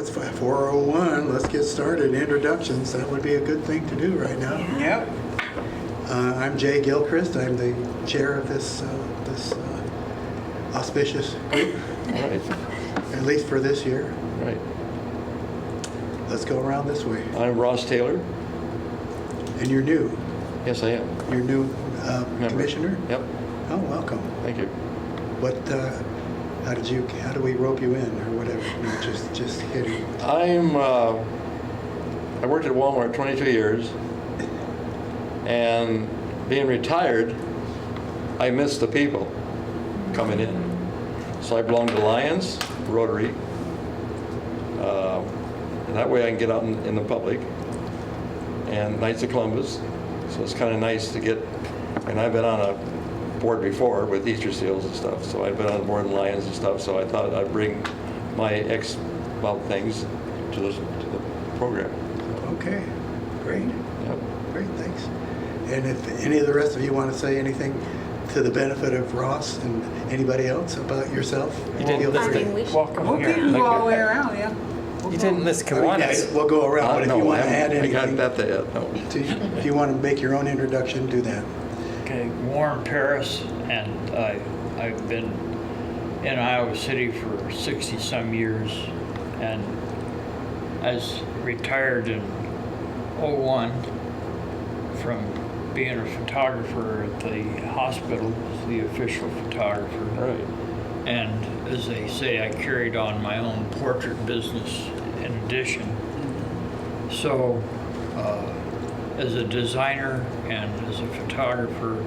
it's 4:01. Let's get started. Introductions. That would be a good thing to do right now. Yep. I'm Jay Gilchrist. I'm the chair of this auspicious group, Right, at least for this year. right. Let's go around this way. I'm Ross Taylor. And you're new. Yes, I am. You're new Member. commissioner. Yep, Oh, welcome. thank you. What? How do we rope you in, or whatever? No, just kidding. I worked at Walmart 22 years, and being retired, I miss the people coming in. So I belong to Lions, Rotary, and that way I can get out in the public, and Knights of Columbus. So it's kind of nice to get, and I've been on a board before with Easter Seals and stuff, so I've been on board in Lions and stuff, so I thought I'd bring my things to the program. Okay. Great. Yep. Great. Thanks. And if any of the rest of you want to say anything to the benefit of Ross and anybody else about yourself, You didn't feel list free. it. we should. Welcome Okay, here. thank Go all you. the way around, yeah. You didn't list I mean, yeah, Kiwanis. we'll go around, but if No, you want to I add haven't- anything, I got that yet, no. if you want to make your own introduction, do that. Okay, Warren Paris, and I've been in Iowa City for 60-some years, and I was retired in '01 from being a photographer at the hospital, the official photographer. Right. And as they say, I carried on my own portrait business in addition. So, as a designer and as a photographer,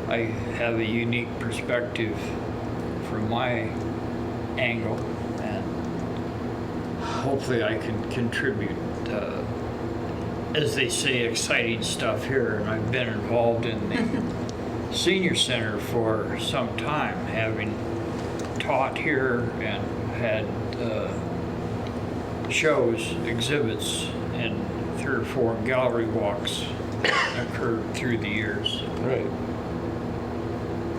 I have a unique perspective from my angle, and hopefully I can contribute, as they say, exciting stuff here. And I've been involved in the senior center for some time, having taught here and had shows, exhibits, and 3 or 4 gallery walks occurred through the years. Right.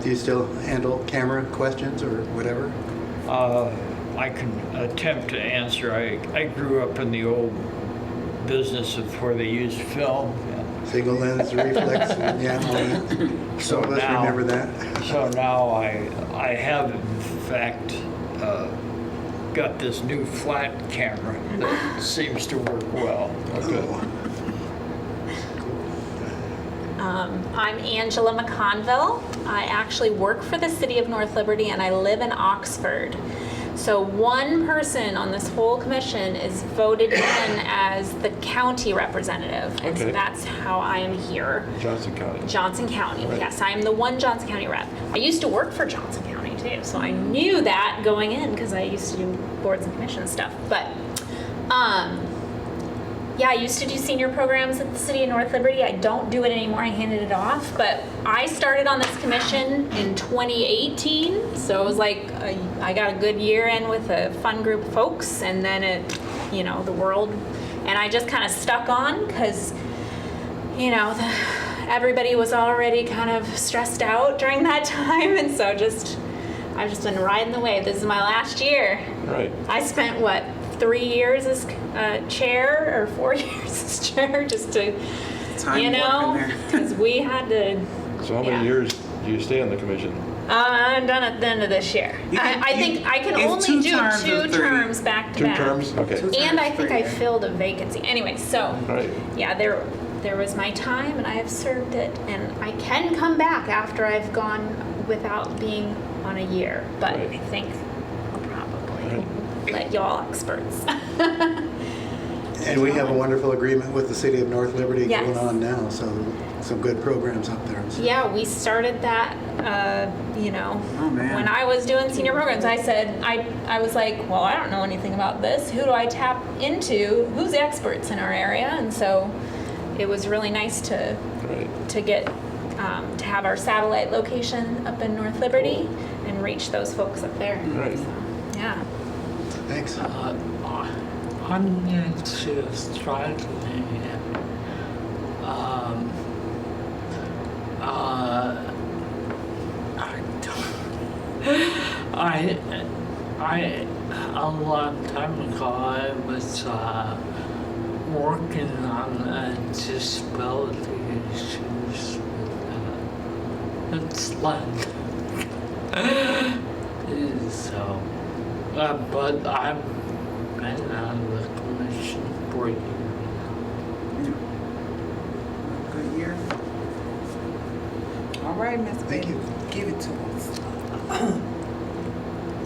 Do you still handle camera questions or whatever? I can attempt to answer. I grew up in the old business of where they used film. Single lens, reflex, yeah, all that. So Some of us now- remember that. So now I have in fact got this new flat camera that seems to work well. Okay. I'm Angela McConville. I actually work for the city of North Liberty and I live in Oxford. So one person on this whole commission is voted in as the county representative. And so Okay. that's how I am here. Johnson County. Johnson County, Right. yes, I am the one Johnson County rep. I used to work for Johnson County too, so I knew that going in because I used to do boards and commission stuff. But yeah, I used to do senior programs at the city of North Liberty. I don't do it anymore. I handed it off. But I started on this commission in 2018. So it was like I got a good year in with a fun group of folks, and then the world, and I just kind of stuck on because, everybody was already kind of stressed out during that time, and so I've just been riding the wave. This is my last year. Right. I spent 3 years as chair or 4 years as chair just to, Time warping there. because we had to. So how many Yeah. years do you stay on the commission? I'm done at the end of this year. You can- I think I can it's only 2 do terms two of 3. terms back to 2 back. terms? Okay. 2 And I terms, think 3, I yeah. filled a vacancy. Anyway, so Right. yeah, there was my time and I have served it, and I can come back after I've gone without being on a year, but Right. I think I'll probably Right. let y'all experts. And we have a wonderful agreement with the city of North Liberty Yes. going on now, so some good programs up there. Yeah, we started that, Oh, man. when I was doing senior programs. I said, I was like, well, I don't know anything about this. Who do I tap into? Who's the experts in our area? And so it was really nice to Right. get, to have our satellite location up in North Liberty and reach those folks up there. Right. So, yeah. Thanks. I'm into Stradley. a long time ago, I was working on disability issues with Iceland. So, but I've been on the commission for years. Good year. All right, Ms. Thank you. Give it to us.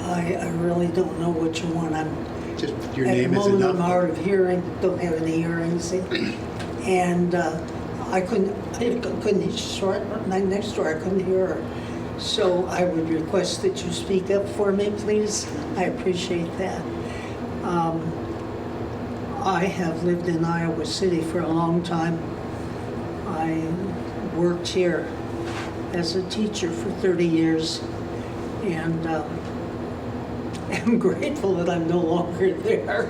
I really don't know what you want. I'm, Just your at the name is moment, I'm enough. hard of hearing, don't have any hearings. And I couldn't right next door, I couldn't hear her. So I would request that you speak up for me, please. I appreciate that. I have lived in Iowa City for a long time. I worked here as a teacher for 30 years, and I'm grateful that I'm no longer there,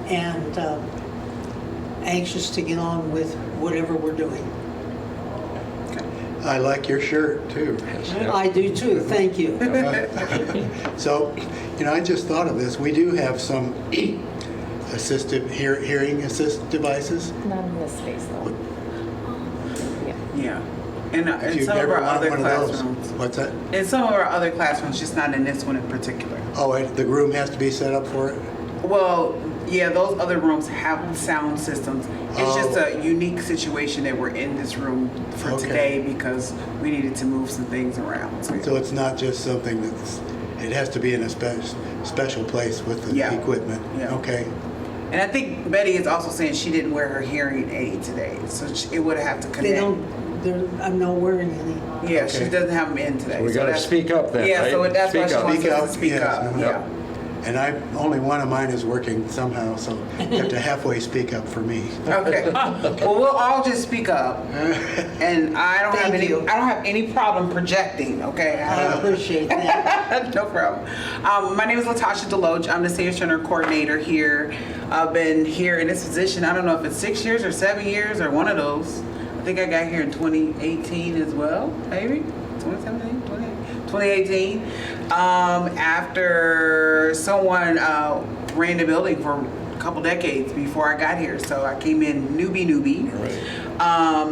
and anxious to get on with whatever we're doing. I like your shirt too. I do too, thank you. So, I just thought of this. We do have some hearing assist devices. Not in this space though. Yeah. In If you've some of ever our other wanted one of those, classrooms. what's that? In some of our other classrooms, just not in this one in particular. Oh, the room has to be set up for it? Well, yeah, those other rooms have sound systems. It's just Oh. a unique situation that we're in this room for Okay. today because we needed to move some things around. So it's not just something it has to be in a special place with the Yeah. equipment? Yeah. Okay. And I think Betty is also saying she didn't wear her hearing aid today, so it would have to connect. I'm not wearing any. Yeah, she Okay. doesn't have them in today. So we gotta that's- speak up then, Yeah, so right? that's why Speak she up. wants Speak us up, to speak yes, up. uh-huh. Yeah. And only one of mine is working somehow, so you have to halfway speak up for me. Okay. Well, we'll all just speak up, and I don't have Thank any. you. I don't have any problem projecting. Okay. I appreciate that. No problem. My name is Latasha Deloach. I'm the Senior Center Coordinator here. I've been here in this position, I don't know if it's 6 years or 7 years or one of those. I think I got here in 2018 as well, maybe? 2017, 2018. After someone ran the building for a couple decades before I got here. So I came in newbie. Right.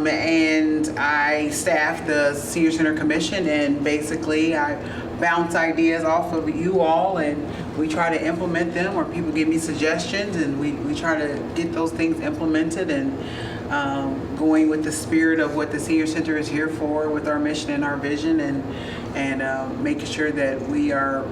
And I staffed the Senior Center Commission, and basically I bounce ideas off of you all, and we try to implement them, or people give me suggestions, and we try to get those things implemented, and going with the spirit of what the Senior Center is here for, with our mission and our vision, and making sure that we are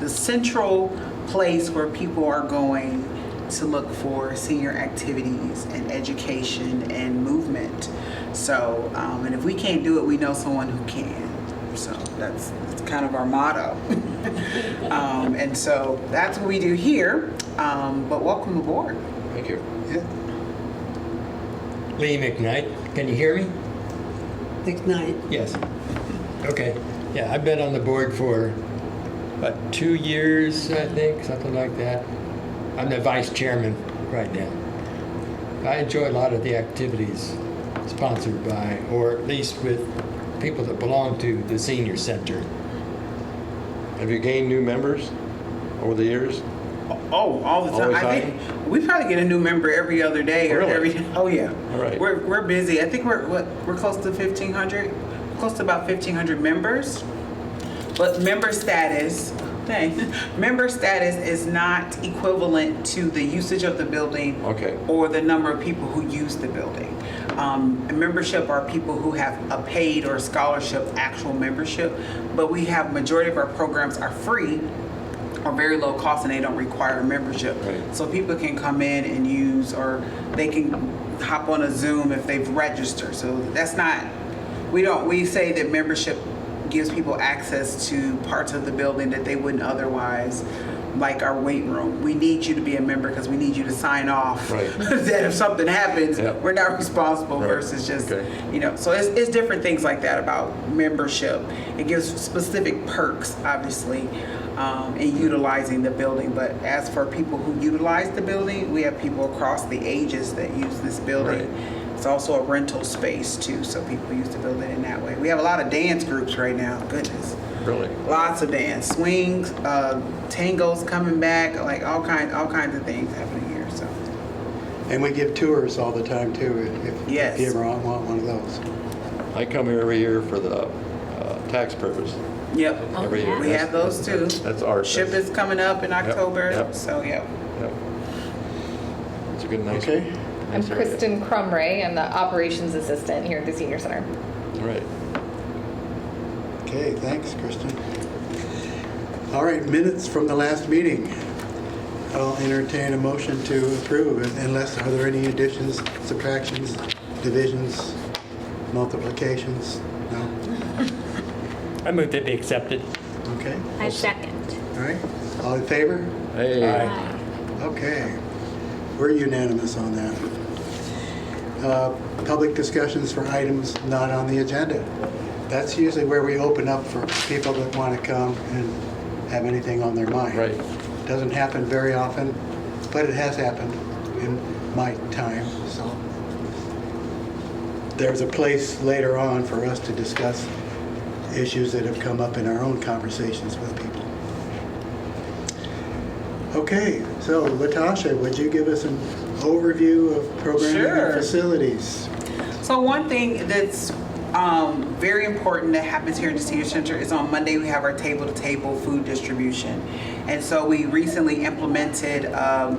the central place where people are going to look for senior activities and education and movement. So, and if we can't do it, we know someone who can. So that's kind of our motto. And so that's what we do here. But welcome aboard. Thank you. Yeah. Lee McKnight, can you hear me? McKnight. Yes. Okay. Yeah, I've been on the board for about 2 years, I think, something like that. I'm the vice chairman right now. I enjoy a lot of the activities sponsored by, or at least with people that belong to the senior center. Have you gained new members over the years? Oh, all the time. All the I think we probably get a new member every other day or Really? Oh yeah. All right. We're busy. I think we're close to 1,500, close to about 1,500 members. But member status is not equivalent to the usage of the building. Okay. Or the number of people who use the building. Membership are people who have a paid or scholarship actual membership, but we have majority of our programs are free or very low cost, and they don't require a membership. Right. So people can come in and use, or they can hop on a Zoom if they've registered. So that's not, we say that membership gives people access to parts of the building that they wouldn't otherwise, like our weight room. We need you to be a member because we need you to sign off Right. that if something happens, Yep. we're not responsible Right. versus just, Okay. so it's different things like that about membership. It gives specific perks, obviously, in utilizing the building. But as for people who utilize the building, we have people across the ages that use this building. Right. It's also a rental space too, so people use the building in that way. We have a lot of dance groups right now, goodness. Really? Lots of dance, swings, tangos coming back, like all kinds of things happening here. So And we give tours all the time too, if Yes. you ever want one of those. I come here every year for the tax purpose. yep, Every year. we have those too. That's art. SHIP is coming up in October, yep. so yeah. Yep. It's a good, nice. Okay? I'm nice area. Kristen Crumray. I'm the operations assistant here at the senior center. All right. Okay, thanks, Kristen. All right, minutes from the last meeting. I'll entertain a motion to approve, unless, are there any additions, subtractions, divisions, multiplications? No? I move that be accepted. Okay, I second. all right. All in favor? Hey. Aye. Okay, we're unanimous on that. Public discussions for items not on the agenda. That's usually where we open up for people that want to come and have anything on their mind. Right. Doesn't happen very often, but it has happened in my time, so. There's a place later on for us to discuss issues that have come up in our own conversations with people. Okay, so Latasha, would you give us an overview of programming Sure. and facilities? So one thing that's very important that happens here in the senior center is on Monday we have our table-to-table food distribution, and so we recently implemented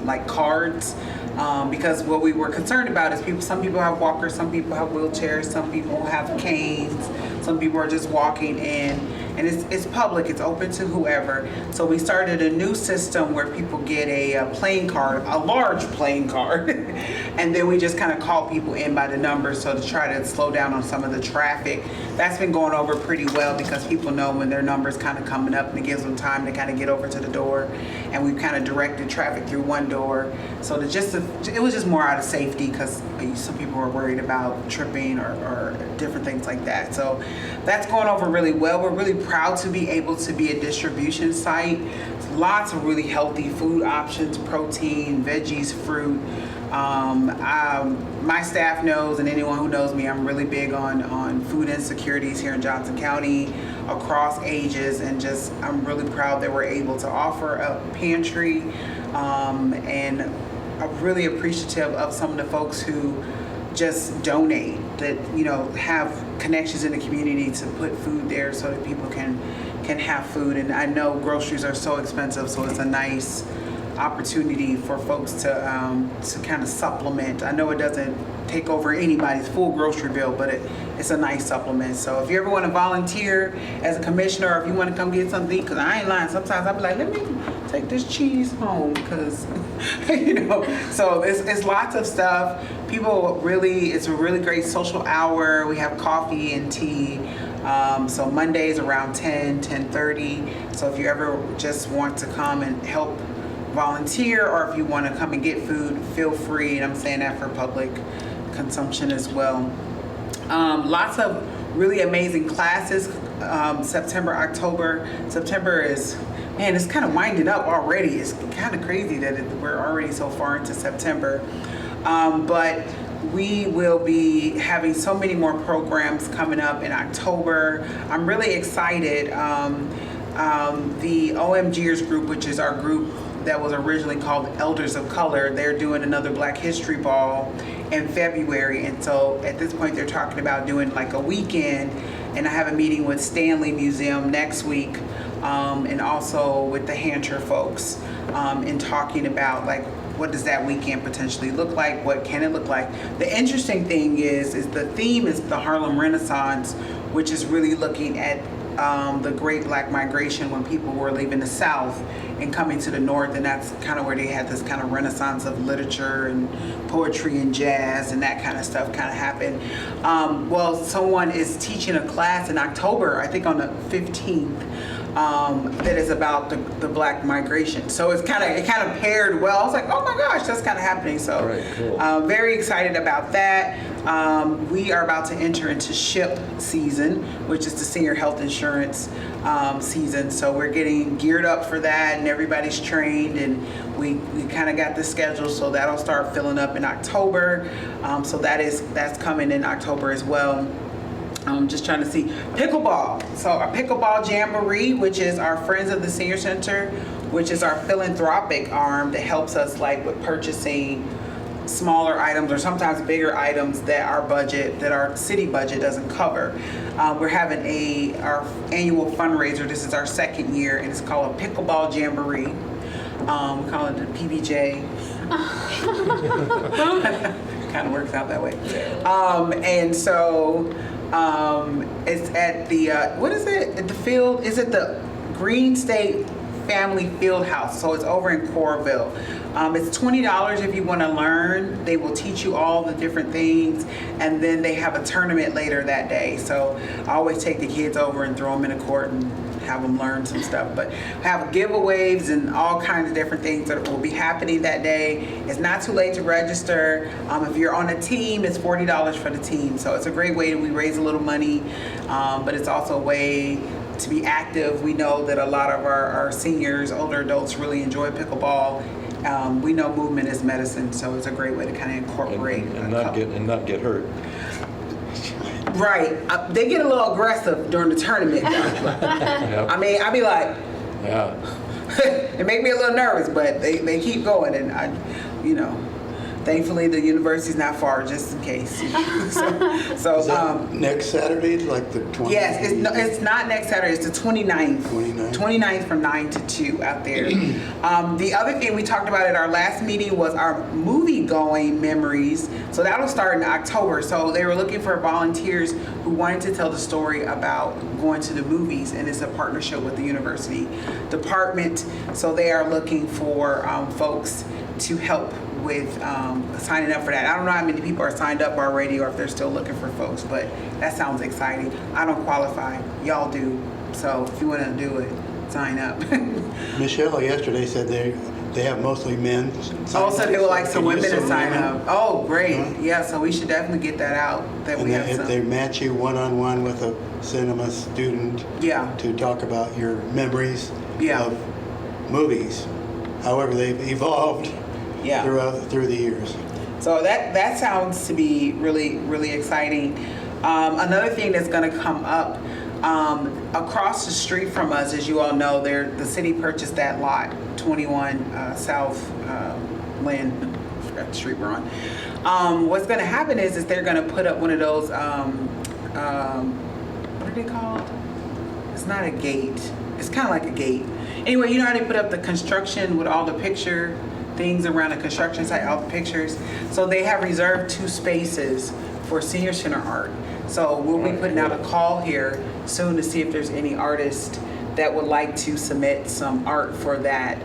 like cards because what we were concerned about is some people have walkers, some people have wheelchairs, some people have canes, some people are just walking in. And it's public, it's open to whoever. So we started a new system where people get a playing card, a large playing card, and then we just kind of call people in by the number so to try to slow down on some of the traffic. That's been going over pretty well because people know when their number's kind of coming up and it gives them time to kind of get over to the door. And we've kind of directed traffic through one door. So it was just more out of safety because some people were worried about tripping or different things like that. So that's going over really well. We're really proud to be able to be a distribution site. Lots of really healthy food options, protein, veggies, fruit. My staff knows, and anyone who knows me, I'm really big on food insecurities here in Johnson County across ages, and I'm really proud that we're able to offer a pantry, and I'm really appreciative of some of the folks who just donate, that have connections in the community to put food there so that people can have food. And I know groceries are so expensive, so it's a nice opportunity for folks to kind of supplement. I know it doesn't take over anybody's full grocery bill, but it's a nice supplement. So if you ever want to volunteer as a commissioner, or if you want to come get something, because I ain't lying, sometimes I'll be like, let me take this cheese home, because so it's lots of stuff. People really, it's a really great social hour. We have coffee and tea. So Mondays around 10:30. So if you ever just want to come and help volunteer, or if you want to come and get food, feel free. And I'm saying that for public consumption as well. Lots of really amazing classes. September, October. September is, man, it's kind of winding up already. It's kind of crazy that we're already so far into September. But we will be having so many more programs coming up in October. I'm really excited. The OMGers group, which is our group that was originally called Elders of Color, they're doing another Black History Ball in February. And so at this point, they're talking about doing like a weekend. And I have a meeting with Stanley Museum next week, and also with the Hancher folks, in talking about like, what does that weekend potentially look like? What can it look like? The interesting thing is the theme is the Harlem Renaissance, which is really looking at the Great Black Migration, when people were leaving the South and coming to the North, and that's kind of where they had this kind of renaissance of literature and poetry and jazz and that kind of stuff kind of happened. Well, someone is teaching a class in October, I think on the 15th, that is about the Black migration. So it kind of paired well. I was like, oh my gosh, that's kind of happening. So Right, cool. very excited about that. We are about to enter into SHIP season, which is the senior health insurance season. So we're getting geared up for that, and everybody's trained, and we kind of got the schedule, so that'll start filling up in October. So that's coming in October as well. I'm just trying to see. Pickleball. So our Pickleball Jamboree, which is our Friends of the Senior Center, which is our philanthropic arm that helps us like with purchasing smaller items or sometimes bigger items that our city budget doesn't cover. We're having our annual fundraiser. This is our second year, and it's called a Pickleball Jamboree. We call it the PBJ. Kind of works out that way. And so it's at the what is it? At the field? Is it the Green State Family Field House? So it's over in Coralville. It's $20 if you want to learn. They will teach you all the different things, and then they have a tournament later that day. So I always take the kids over and throw them in a court and have them learn some stuff. But have giveaways and all kinds of different things that will be happening that day. It's not too late to register. If you're on a team, it's $40 for the team. So it's a great way we raise a little money, but it's also a way to be active. We know that a lot of our seniors, older adults really enjoy pickleball. We know movement is medicine, so it's a great way to kind of incorporate and not get hurt. Right. They get a little aggressive during the tournament. Yep. I mean, I'd be like, Yeah. it make me a little nervous, but they keep going, and thankfully the university's not far, just in case. So Is that next Saturday, like the 20th? yes, it's not next Saturday, it's the 29th. 29th from 9 to 2 out there. The other thing we talked about at our last meeting was our movie going memories. So that'll start in October. So they were looking for volunteers who wanted to tell the story about going to the movies, and it's a partnership with the university department. So they are looking for folks to help with signing up for that. I don't know how many people are signed up already or if they're still looking for folks, but that sounds exciting. I don't qualify. Y'all do. So if you want to do it, sign up. Michelle yesterday said they have mostly men. Oh, so they would like some women to sign women. up. Oh, great. Yeah, so we should definitely get that out. That And we have if some. they match you one-on-one with a cinema student Yeah. to talk about your memories Yeah. of movies, however they've evolved Yeah. through the years. So that sounds to be really, really exciting. Another thing that's going to come up across the street from us, as you all know, the city purchased that lot, 21 South Lynn, I forgot the street we're on. What's going to happen is they're going to put up one of those, what are they called? It's not a gate. It's kind of like a gate. Anyway, you know how they put up the construction with all the picture things around the construction site, all the pictures. So they have reserved 2 spaces for senior center art. So we'll be putting out a call here soon to see if there's any artists that would like to submit some art for that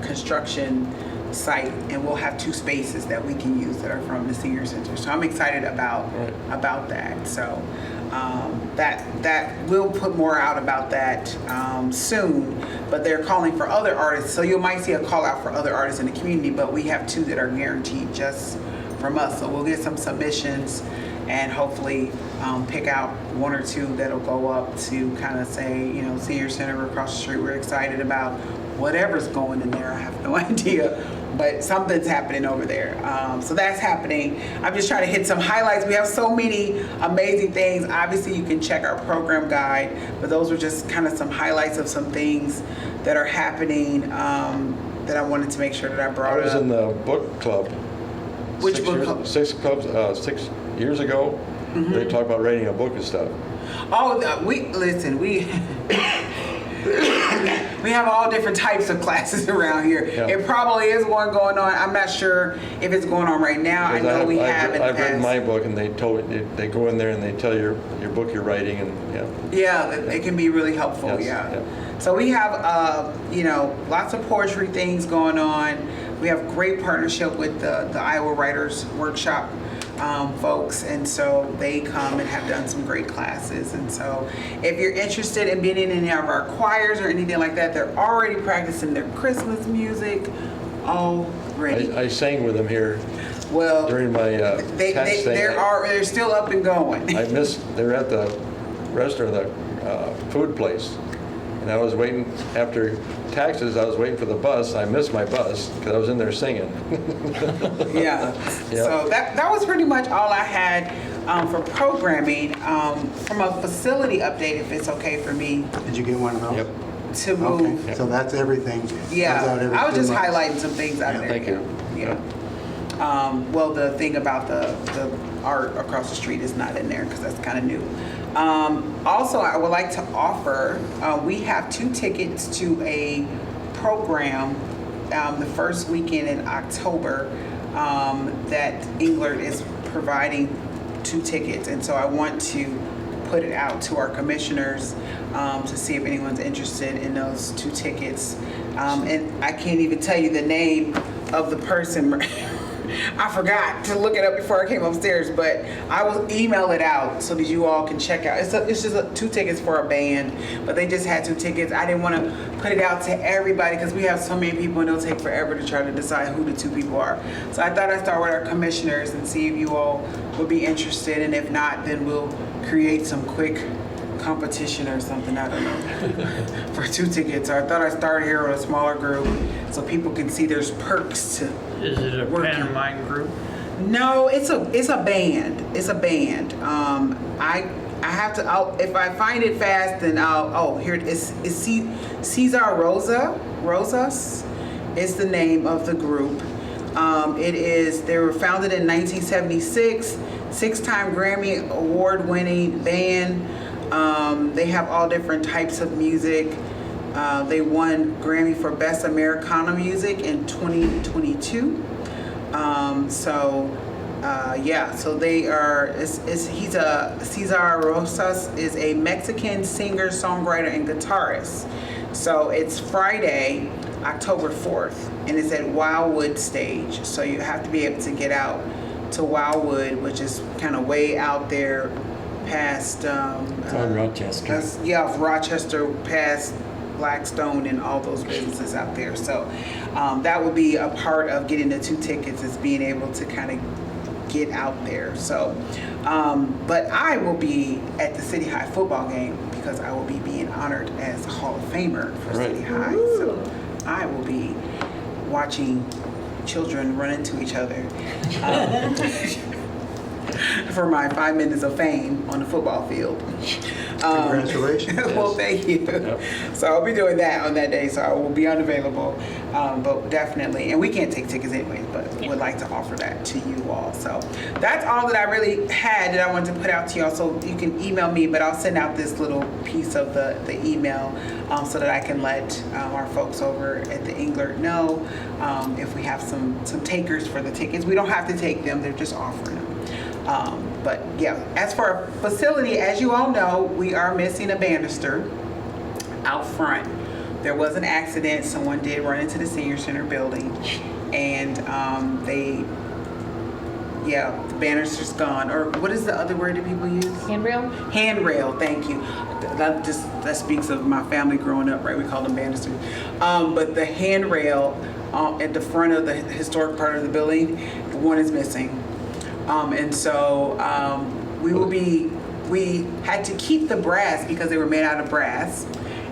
construction site, and we'll have 2 spaces that we can use that are from the senior center. So I'm excited about that. So that we'll put more out about that soon, but they're calling for other artists. So you might see a call out for other artists in the community, but we have 2 that are guaranteed just from us. So we'll get some submissions and hopefully pick out 1 or 2 that'll go up to kind of say, senior center across the street, we're excited about whatever's going in there. I have no idea, but something's happening over there. So that's happening. I'm just trying to hit some highlights. We have so many amazing things. Obviously, you can check our program guide, but those were just kind of some highlights of some things that are happening that I wanted to make sure that I brought I was up. in the book club. Which book club? 6 years ago. Mm-hmm. They talked about writing a book and stuff. Oh, we we have all different types of classes around here. Yeah. It probably is one going on. I'm not sure if it's going on right now. I know we have in the I've written past. my book, and they go in there and they tell your book you're writing, and Yeah, it can be really helpful. Yes, Yeah. yeah. So we have lots of poetry things going on. We have great partnership with the Iowa Writers Workshop folks, and so they come and have done some great classes. And so if you're interested in being in any of our choirs or anything like that, they're already practicing their Christmas music already. I sang with them here Well, during my tax thing. they're still up and going. They're at the restaurant, the food place, and I was waiting after taxes. I was waiting for the bus. I missed my bus because I was in there singing. Yeah. Yeah. So that was pretty much all I had. for programming, from a facility update, if it's okay for me Did you get one of those? Yep. to move. Okay, so that's everything. Comes out Yeah, every I was 2 just months. highlighting some things out of there. Thank you. Yeah. Well, the thing about the art across the street is not in there because that's kind of new. Also, I would like to offer, we have 2 tickets to a program the first weekend in October that Englert is providing 2 tickets. And so I want to put it out to our commissioners to see if anyone's interested in those 2 tickets. And I can't even tell you the name of the person. I forgot to look it up before I came upstairs, but I will email it out so that you all can check out. It's just 2 tickets for a band, but they just had 2 tickets. I didn't want to put it out to everybody because we have so many people and it'll take forever to try to decide who the 2 people are. So I thought I'd start with our commissioners and see if you all would be interested, and if not, then we'll create some quick competition or something, I don't know, for 2 tickets. I thought I'd start here with a smaller group so people can see there's perks to. Is it a Working. pantomime group? No, it's a band. It's a band. I have to. If I find it fast, then I'll. Oh, here it is. It's Cesar Rosas is the name of the group. It is. They were founded in 1976. 6-time Grammy award-winning band. They have all different types of music. They won Grammy for Best Americana Music in 2022. So they are, Cesar Rosas is a Mexican singer, songwriter, and guitarist. So it's Friday, October 4th, and it's at Wildwood Stage. So you have to be able to get out to Wildwood, which is kind of way out there past... It's on Rochester. Rochester, past Blackstone and all those businesses out there. So that would be a part of getting the 2 tickets, is being able to kind of get out there. So, but I will be at the City High football game because I will be being honored as a Hall of Famer for Right. City High. So I will be watching children run into each other. For my 5 minutes of fame on the football field. Congratulations. Well, thank you. Yep. So I'll be doing that on that day, so I will be unavailable. But definitely, and we can't take tickets anyway, but would like to offer that to you all. So that's all that I really had that I wanted to put out to y'all. So you can email me, but I'll send out this little piece of the email so that I can let our folks over at the Englert know if we have some takers for the tickets. We don't have to take them, they're just offering them. But yeah, as for our facility, as you all know, we are missing a banister out front. There was an accident. Someone did run into the senior center building, and the banister's gone. Or what is the other word that people use? Handrail? Handrail, thank you. That speaks of my family growing up, right? We call them banisters. But the handrail at the front of the historic part of the building, one is missing. And so we had to keep the brass because they were made out of brass,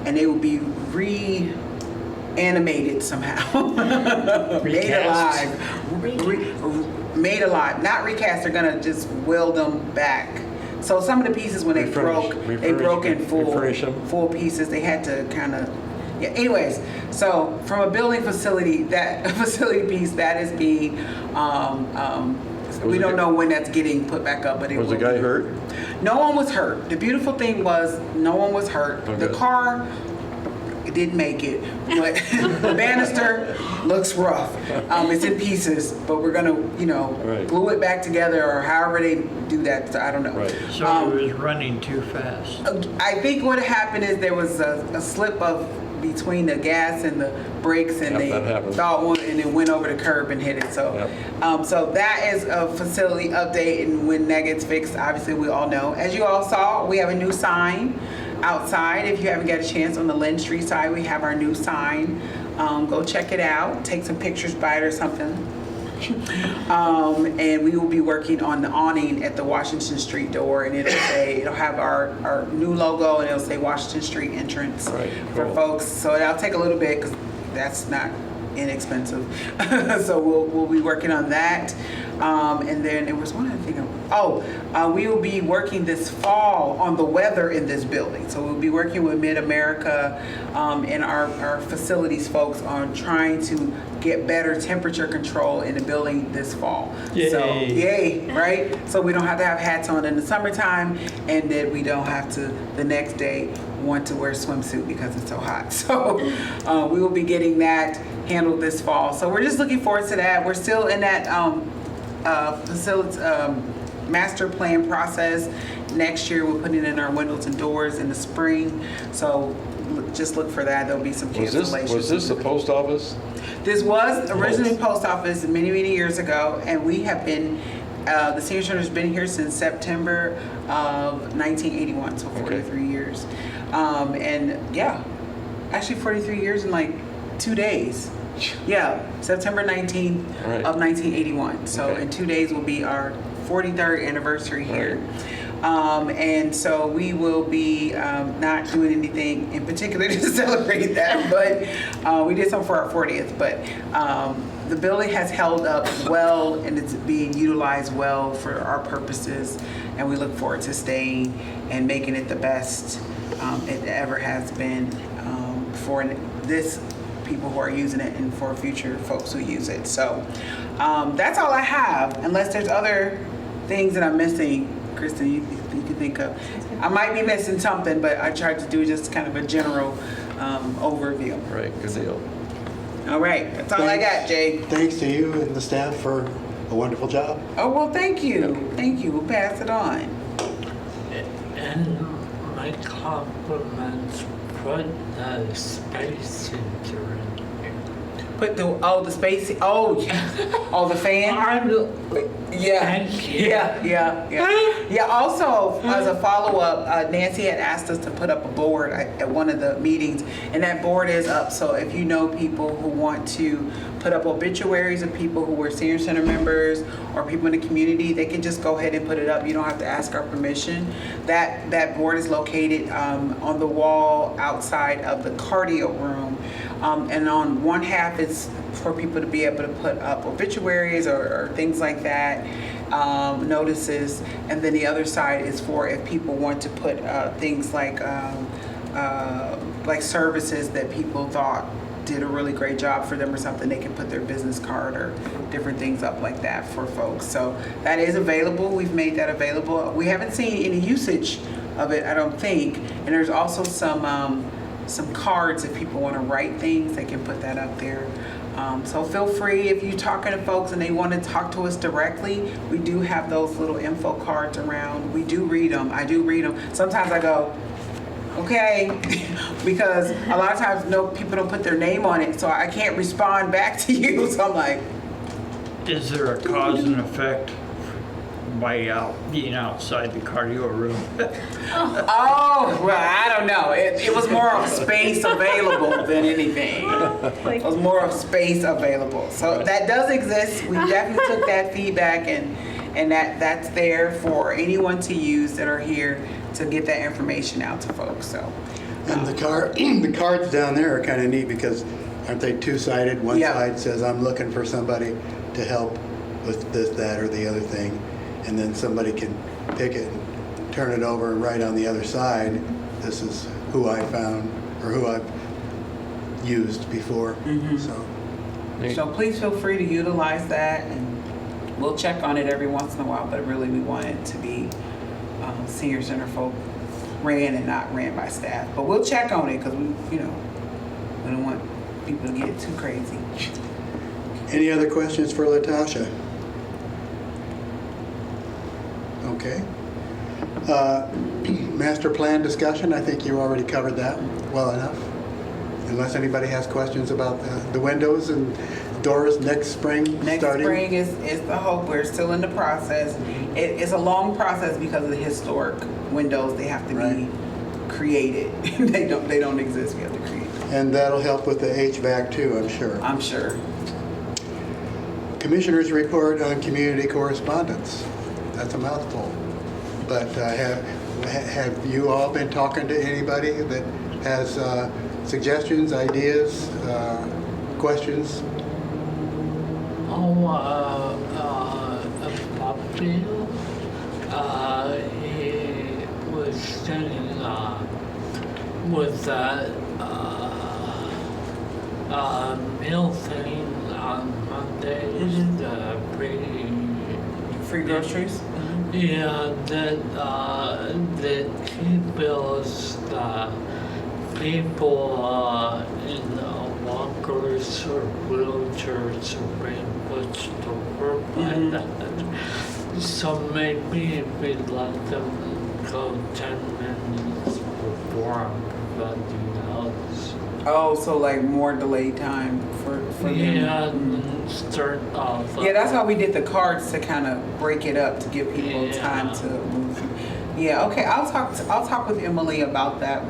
and they will be reanimated somehow. Made alive. Made alive. Not recast, they're gonna just weld them back. So some of the pieces when they broke in full pieces. They had to kind of, yeah, anyways, so from a building facility, that facility piece, that is being, we don't know when that's getting put back up, but it Was the will guy be. hurt? No one was hurt. The beautiful thing was no one was hurt. Oh, The good. car didn't make it, but the banister looks rough. It's in pieces, but we're gonna, Right. glue it back together or however they do that. I don't know. Right. So it was running too fast. I think what happened is there was a slip of between the gas and the brakes, and Yep, they that happens. thought one, and it went over the curb and hit it. So, so that is a facility update, and when that gets fixed, obviously we all know. As you all saw, we have a new sign outside. If you haven't got a chance, on the Lynn Street side, we have our new sign. Go check it out. Take some pictures by it or something. And we will be working on the awning at the Washington Street door, and it'll have our new logo, and it'll say Washington Street entrance Right, for cool. folks. So that'll take a little bit because that's not inexpensive. So we'll be working on that. And then there was one other thing We will be working this fall on the weather in this building. So we'll be working with Mid-America and our facilities folks on trying to get better temperature control in the building this fall. Yay. So, yay, right? So we don't have to have hats on in the summertime, and then we don't have to the next day want to wear a swimsuit because it's so hot. So we will be getting that handled this fall. So we're just looking forward to that. We're still in that facility master plan process. Next year we're putting in our windows and doors in the spring. So just look for that. There'll be some cancellations. Was this the post office? This was originally post office many, many years ago, and we have been, the senior center's been here since September of 1981, so 43 years. And yeah, actually 43 years in like 2 days. Yeah, September 19th Right. of 1981. So Okay. in 2 days will be our 43rd anniversary here. And so we will be not doing anything in particular to celebrate that, but we did something for our 40th. But the building has held up well, and it's being utilized well for our purposes, and we look forward to staying and making it the best it ever has been for this people who are using it and for future folks who use it. So that's all I have, unless there's other things that I'm missing. Kristen, you can think of. I might be missing something, but I tried to do just kind of a general overview. Right, good deal. All right, that's all I got, Jay. Thanks to you and the staff for a wonderful job. Oh, well, thank you. Thank you. We'll pass it on. And my compliments, put the space heater in here. Put the space, the fan? Yeah, Thank you. yeah. Also, as a follow-up, Nancy had asked us to put up a board at one of the meetings, and that board is up. So if you know people who want to put up obituaries of people who were senior center members or people in the community, they can just go ahead and put it up. You don't have to ask our permission. That board is located on the wall outside of the cardio room, and on one half it's for people to be able to put up obituaries or things like that, notices, and then the other side is for if people want to put things like services that people thought did a really great job for them or something, they can put their business card or different things up like that for folks. So that is available. We've made that available. We haven't seen any usage of it, I don't think. And there's also some cards if people want to write things, they can put that up there. So feel free if you're talking to folks and they want to talk to us directly. We do have those little info cards around. We do read them. I do read them. Sometimes I go, okay, because a lot of times people don't put their name on it, so I can't respond back to you. So I'm like, Is there a cause and effect by being outside the cardio room? oh, well, I don't know. It was more of space available than anything. It was more of space available. So that does exist. We definitely took that feedback, and that's there for anyone to use that are here to get that information out to folks. So. And the cards down there are kind of neat because aren't they two-sided? One Yeah. side says, I'm looking for somebody to help with this, that, or the other thing. And then somebody can pick it and turn it over and write on the other side, this is who I found or who I've used before. So please feel free to utilize that, and we'll check on it every once in a while, but really we want it to be senior center folk ran and not ran by staff. But we'll check on it because we don't want people to get too crazy. Any other questions for Latasha? Okay. Master plan discussion, I think you already covered that well enough. Unless anybody has questions about the windows and doors next spring Next starting. spring is the hope. We're still in the process. It's a long process because of the historic windows. They have to be created. they don't exist. We have to create them. And that'll help with the HVAC too, I'm sure. I'm sure. Commissioner's report on community correspondence. That's a mouthful. But have you all been talking to anybody that has suggestions, ideas, questions? Bobfield? he was sitting with that meal thing on Mondays, the Free groceries? yeah, that he bills the people in walkers or wheelchairs who bring butch to work by that. So maybe if we let them go 10 minutes before I'm providing else. Oh, so like more delayed time for them. Yeah, and start off. Yeah, that's how we did the cards, to kind of break it up to give people time to move. Yeah, okay. I'll talk with Emily about that.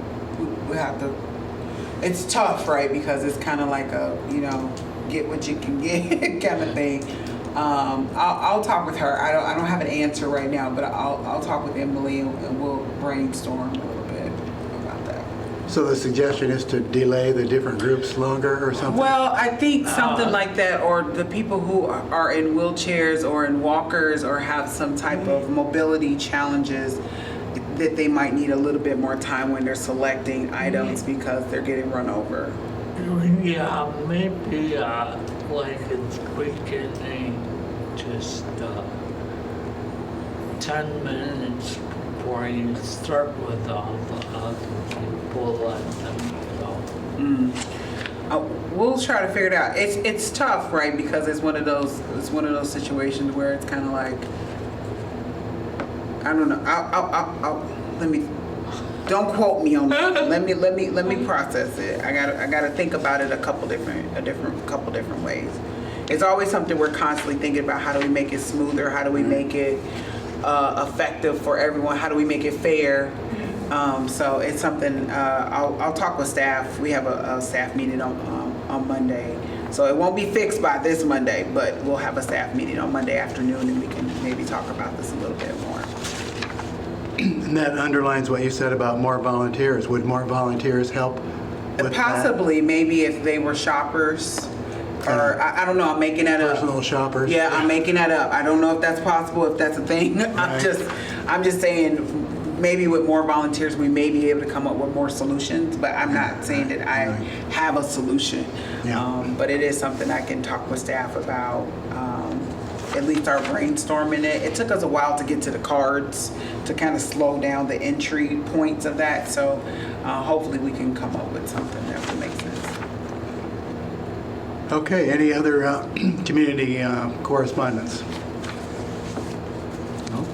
We have to. It's tough, right? Because it's kind of like a get what you can get kind of thing. I'll talk with her. I don't have an answer right now, but I'll talk with Emily and we'll brainstorm a little bit about that. So the suggestion is to delay the different groups longer or something? Well, I think something like that, or the people who are in wheelchairs or in walkers or have some type of mobility challenges, that they might need a little bit more time when they're selecting items because they're getting run over. Yeah, maybe like it's beginning, just 10 minutes before you start with all the other people, let them go. We'll try to figure it out. It's tough, right? Because it's one of those situations where it's kind of like, I don't know. Don't quote me on that. Let me process it. I gotta think about it a couple different ways. It's always something we're constantly thinking about. How do we make it smoother? How do we make it effective for everyone? How do we make it fair? So it's something. I'll talk with staff. We have a staff meeting on Monday. So it won't be fixed by this Monday, but we'll have a staff meeting on Monday afternoon, and we can maybe talk about this a little bit more. And that underlines what you said about more volunteers. Would more volunteers help with that? Possibly, maybe if they were shoppers, or I don't know. I'm making that up. Personal shoppers? Yeah, I'm making that up. I don't know if that's possible, if that's a thing. Right. I'm just saying, maybe with more volunteers, we may be able to come up with more solutions. But I'm not saying that I have a solution. Yeah. But it is something I can talk with staff about. At least our brainstorming it. It took us a while to get to the cards to kind of slow down the entry points of that. So hopefully we can come up with something that will make sense. Okay, any other community correspondence? No?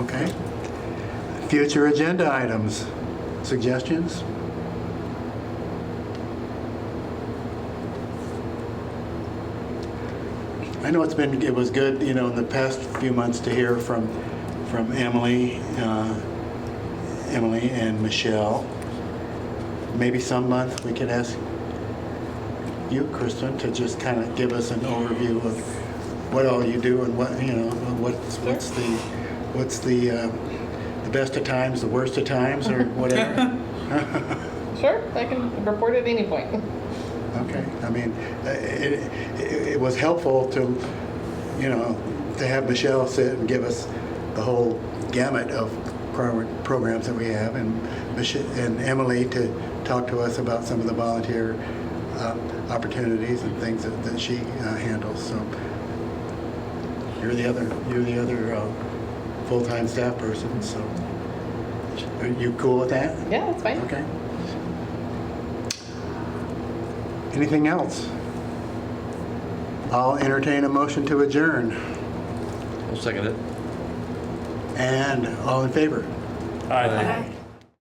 Okay. Future agenda items, suggestions? I know it was good, in the past few months to hear from Emily and Michelle. Maybe some month we could ask you, Kristen, to just kind of give us an overview of what all you do and what's the best of times, the worst of times, or whatever. Sure, I can report at any point. Okay, I mean, it was helpful to have Michelle sit and give us the whole gamut of programs that we have, and Emily to talk to us about some of the volunteer opportunities and things that she handles. So you're the other full-time staff person. So are you cool with that? Yeah, that's fine. Okay. Anything else? I'll entertain a motion to adjourn. I'll second it. And all in favor? Aye.